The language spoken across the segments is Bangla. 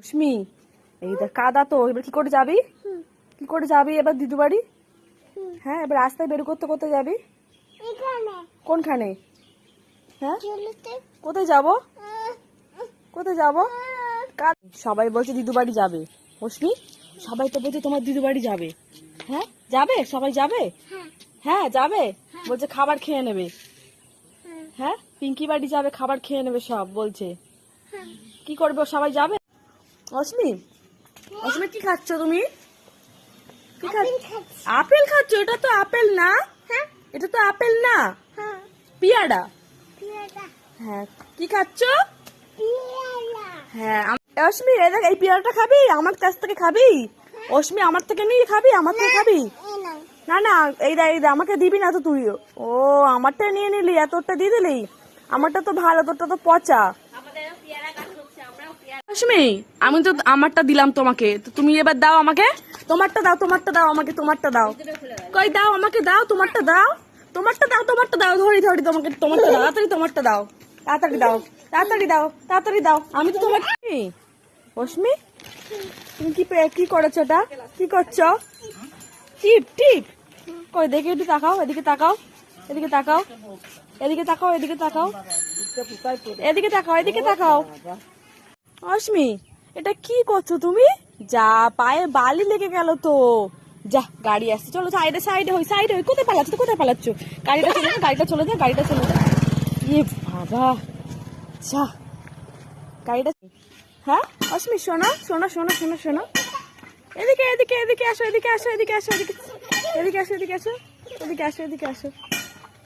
রশ্মি, এই দেখ কাদা তো, এবার কি করে যাবি? কি করে যাবি এবার দিদু বাড়ি? হ্যাঁ, এবার রাস্তায় বের করতে করতে যাবি? কোনখানে? হ্যাঁ, কোথায় যাব? কোথায় যাব? সবাই বলছে দিদু বাড়ি যাবে। রশ্মি, সবাই তো বলছে তোমার দিদু বাড়ি যাবে। হ্যাঁ যাবে, সবাই যাবে। হ্যাঁ যাবে, বলছে খাবার খেয়ে নেবে। হ্যাঁ, পিঙ্কি বাড়ি যাবে, খাবার খেয়ে নেবে সব বলছে। কি করবে, সবাই যাবে? রশ্মি, রশ্মি কি খাচ্ছ তুমি? কি আপেল খাচ্ছ? এটা তো আপেল না। এটা তো আপেল না, পিয়ারা। হ্যাঁ, কি খাচ্ছ? হ্যাঁ, রশ্মি এই দেখ, এই পিয়ারাটা খাবি? আমার কাছ থেকে খাবি? রশ্মি, আমার থেকে নিয়ে খাবি? আমার থেকে খাবি? না না, এই দেখ, এই দেখ, আমাকে দিবি না তো তুই? ও, আমারটা নিয়ে নিলি, এতটা দিয়ে দিলি। আমারটা তো ভালো, তোরটা তো পচা। রশ্মি, আমি তো আমারটা দিলাম তোমাকে, তো তুমি এবার দাও আমাকে। তোমারটা দাও, তোমারটা দাও আমাকে, তোমারটা দাও। কই দাও, আমাকে দাও, তোমারটা দাও। তোমারটা দাও, তোমারটা দাও, ধরি ধরি তোমাকে, তোমারটা দাও, তাড়াতাড়ি তোমারটা দাও। তাড়াতাড়ি দাও, তাড়াতাড়ি দাও, তাড়াতাড়ি দাও। আমি তো তোমার রশ্মি, তুমি কি করেছো? এটা কি করছো? টিপ টিপ। কই দেখি, একটু তাকাও, এদিকে তাকাও, এদিকে তাকাও, এদিকে তাকাও, এদিকে তাকাও, এদিকে তাকাও, এদিকে তাকাও। রশ্মি, এটা কি করছো তুমি? যা, পায়ে বালি লেগে গেল তো। যা, গাড়ি আসছে, চলো সাইডে সাইডে হই, সাইডে হই। কোথায় পালাচ্ছ? কোথায় পালাচ্ছ? গাড়িটা চলে যা, গাড়িটা চলে যা, গাড়িটা চলে যা। ইয়ে বাবা, যা গাড়িটা। হ্যাঁ রশ্মি, শোনো শোনো শোনো শোনো শোনো, এদিকে এদিকে এদিকে আসো, এদিকে আসো, এদিকে আসো, এদিকে এদিকে আসো, এদিকে আসো, এদিকে আসো, এদিকে আসো।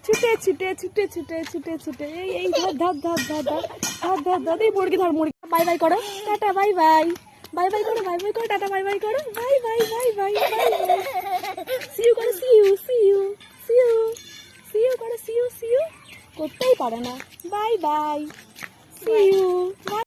ছুটে ছুটে ছুটে ছুটে ছুটে ছুটে, এই এই ধর ধর ধর ধর ধর ধর ধর ধর, এই মুরগি ধর, মুরগি। বাই বাই করো, tata bye bye. Bye bye করো, বাই বাই করো, টাটা বাই বাই করো, bye bye bye bye bye bye. See you করো, see you see you see you see you করো, সি ইউ সি ইউ করতেই পারে না। Bye bye, see you.